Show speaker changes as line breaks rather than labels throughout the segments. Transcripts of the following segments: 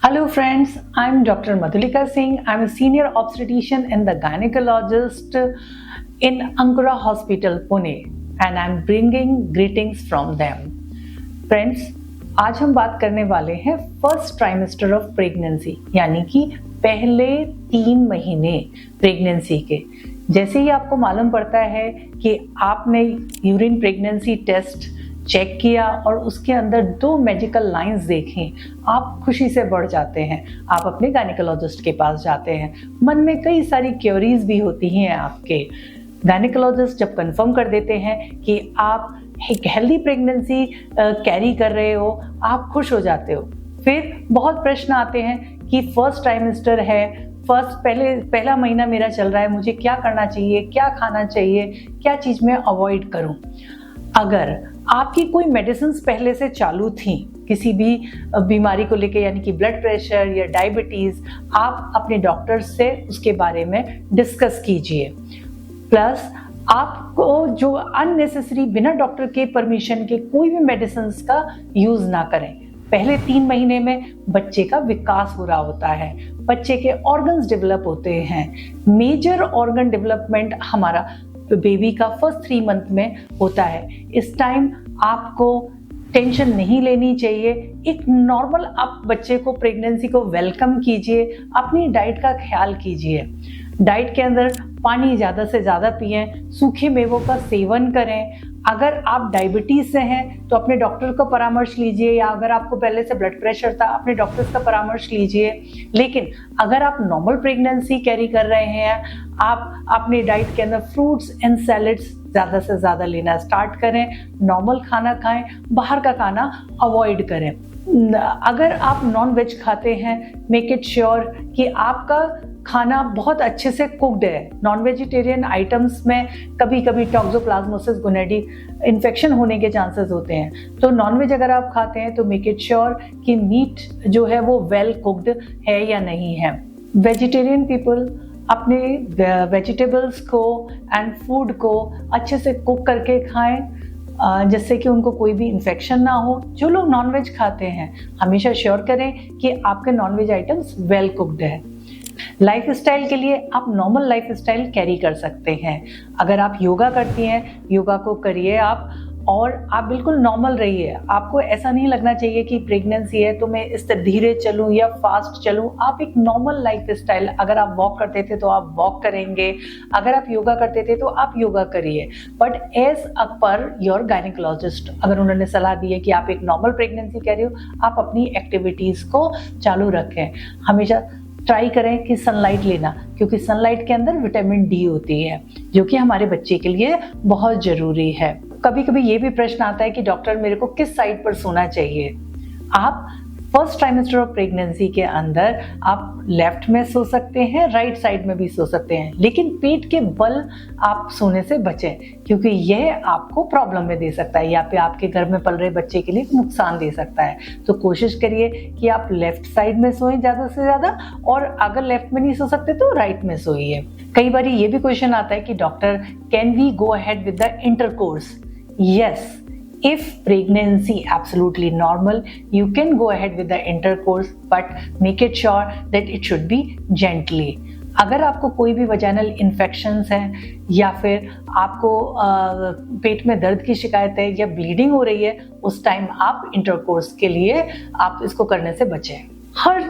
Hello friends, I'm Dr. Madhulika Singh. I'm a senior obstetrician and the gynecologist in Ankura Hospital, Pune, and I'm bringing greetings from them. Friends, आज हम बात करने वाले हैं first trimester of pregnancy, यानी कि पहले 3 महीने प्रेगनेंसी के। जैसे ही आपको मालूम पड़ता है कि आपने यूरिन प्रेगनेंसी टेस्ट चेक किया और उसके अंदर 2 मैजिकल लाइंस देखें, आप खुशी से बढ़ जाते हैं। आप अपने गायनेकोलॉजिस्ट के पास जाते हैं। मन में कई सारी क्यूरीज भी होती हैं आपके। गायनेकोलॉजिस्ट जब कंफर्म कर देते हैं कि आप एक हेल्दी प्रेगनेंसी कैरी कर रहे हो, आप खुश हो जाते हो। फिर बहुत प्रश्न आते हैं कि फर्स्ट ट्राइमेस्टर है, पहला महीना मेरा चल रहा है, मुझे क्या करना चाहिए, क्या खाना चाहिए, क्या चीज़ मैं अवॉइड करूं। अगर आपकी कोई मेडिसिन पहले से चालू थी किसी भी बीमारी को लेके, यानी कि ब्लड प्रेशर या डायबिटीज़, आप अपने डॉक्टर से उसके बारे में डिस्कस कीजिए। प्लस आपको जो अननेसेसरी बिना डॉक्टर के परमिशन के कोई भी मेडिसिन का यूज़ ना करें। पहले 3 महीने में बच्चे का विकास हो रहा होता है, बच्चे के ऑर्गन्स डेवलप होते हैं। मेजर ऑर्गन डेवलपमेंट हमारा बेबी का फर्स्ट 3 मंथ में होता है। इस टाइम आपको टेंशन नहीं लेनी चाहिए। एक नॉर्मल आप बच्चे को, प्रेगनेंसी को वेलकम कीजिए। अपनी डाइट का ख्याल कीजिए। डाइट के अंदर पानी ज़्यादा से ज़्यादा पिएं, सूखे मेवों का सेवन करें। अगर आप डायबिटीज़ से हैं तो अपने डॉक्टर का परामर्श लीजिए, या अगर आपको पहले से ब्लड प्रेशर था अपने डॉक्टर का परामर्श लीजिए। लेकिन अगर आप नॉर्मल प्रेगनेंसी कैरी कर रहे हैं, आप अपनी डाइट के अंदर फ्रूट्स एंड सैलेड्स ज़्यादा से ज़्यादा लेना स्टार्ट करें। नॉर्मल खाना खाएं, बाहर का खाना अवॉइड करें। अगर आप नॉन वेज खाते हैं, मेक इट श्योर कि आपका खाना बहुत अच्छे से कुक्ड है। नॉन वेजिटेरियन आइटम्स में कभी कभी टॉक्सोप्लाज्मोसिस गोनैडी इन्फेक्शन होने के चांसेस होते हैं। तो नॉन वेज अगर आप खाते हैं तो मेक इट श्योर कि मीट जो है वो वेल कुक्ड है या नहीं है। वेजिटेरियन पीपल अपने वेजिटेबल्स को एंड फूड को अच्छे से कुक करके खाएं, जिससे कि उनको कोई भी इन्फेक्शन ना हो। जो लोग नॉनवेज खाते हैं हमेशा श्योर करें कि आपके नॉनवेज आइटम्स वेल कुक्ड है। लाइफ स्टाइल के लिए आप नॉर्मल लाइफ स्टाइल कैरी कर सकते हैं। अगर आप योगा करती हैं, योगा को करिए आप, और आप बिल्कुल नॉर्मल रहिए। आपको ऐसा नहीं लगना चाहिए कि प्रेगनेंसी है तो मैं इस तरह धीरे चलूं या फास्ट चलूं। आप एक नॉर्मल लाइफ स्टाइल, अगर आप वॉक करते थे तो आप वॉक करेंगे, अगर आप योगा करते थे तो आप योगा करिए, but as per your gynaecologist. अगर उन्होंने सलाह दी है कि आप एक नॉर्मल प्रेगनेंसी कह रहे हो, आप अपनी एक्टिविटीज़ को चालू रखें। हमेशा ट्राई करें कि सनलाइट लेना, क्योंकि सनलाइट के अंदर विटामिन डी होती है जो कि हमारे बच्चे के लिए बहुत ज़रूरी है। कभी कभी ये भी प्रश्न आता है कि डॉक्टर मेरे को किस साइड पर सोना चाहिए। आप फर्स्ट ट्राइमेस्टर ऑफ प्रेगनेंसी के अंदर आप लेफ्ट में सो सकते हैं, राइट साइड में भी सो सकते हैं, लेकिन पेट के बल आप सोने से बचें, क्योंकि यह आपको प्रॉब्लम में दे सकता है या फिर आपके घर में पल रहे बच्चे के लिए नुकसान दे सकता है। तो कोशिश करिए कि आप लेफ्ट साइड में सोएं ज़्यादा से ज़्यादा, और अगर लेफ्ट में नहीं सो सकते तो राइट में सोइए। कई बार ये भी क्वेश्चन आता है कि doctor, can we go ahead with the intercourse? Yes, if pregnancy absolutely normal, you can go ahead with the intercourse, but make it sure that it should be gently. अगर आपको कोई भी वजाइनल इन्फेक्शंस हैं, या फिर आपको पेट में दर्द की शिकायत है या ब्लीडिंग हो रही है, उस टाइम आप इंटरकोर्स के लिए आप इसको करने से बचें। हर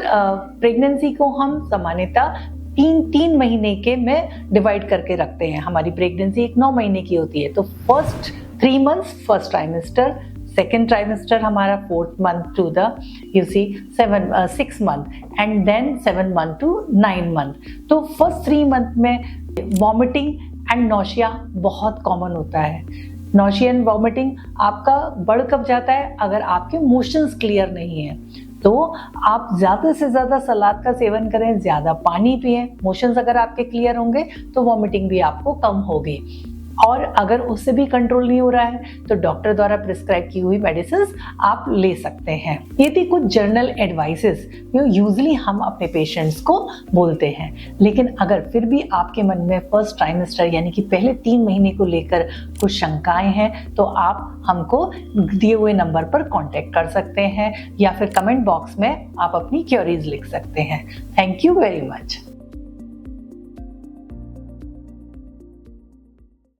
प्रेगनेंसी को हम सामान्यतः 3 महीने के में डिवाइड करके रखते हैं। हमारी प्रेगनेंसी एक 9 महीने की होती है, तो first 3 months first trimester, second trimester हमारा 4th month to the 6 month, and then 7 month to 9 month। तो फर्स्ट 3 month में वॉमिटिंग एंड नौशिया बहुत कॉमन होता है। नौशिया एंड वॉमिटिंग आपका बढ़ कब जाता है? अगर आपके मोशंस क्लियर नहीं है। तो आप ज़्यादा से ज़्यादा सलाद का सेवन करें, ज़्यादा पानी पिएं। मोशंस अगर आपके क्लियर होंगे तो वॉमिटिंग भी आपको कम होगी। और अगर उससे भी कंट्रोल नहीं हो रहा है तो डॉक्टर द्वारा प्रिस्क्राइब की हुई मेडिसिन आप ले सकते हैं। ये थी कुछ जर्नल एडवाइसेस जो यूजुअली हम अपने पेशेंट्स को बोलते हैं। लेकिन अगर फिर भी आपके मन में फर्स्ट ट्राइमेस्टर यानी कि पहले 3 महीने को लेकर कुछ शंकाएं हैं तो आप हमको दिए हुए नंबर पर कांटेक्ट कर सकते हैं या फिर कमेंट बॉक्स में आप अपनी क्वेरीज लिख सकते हैं। Thank you very much.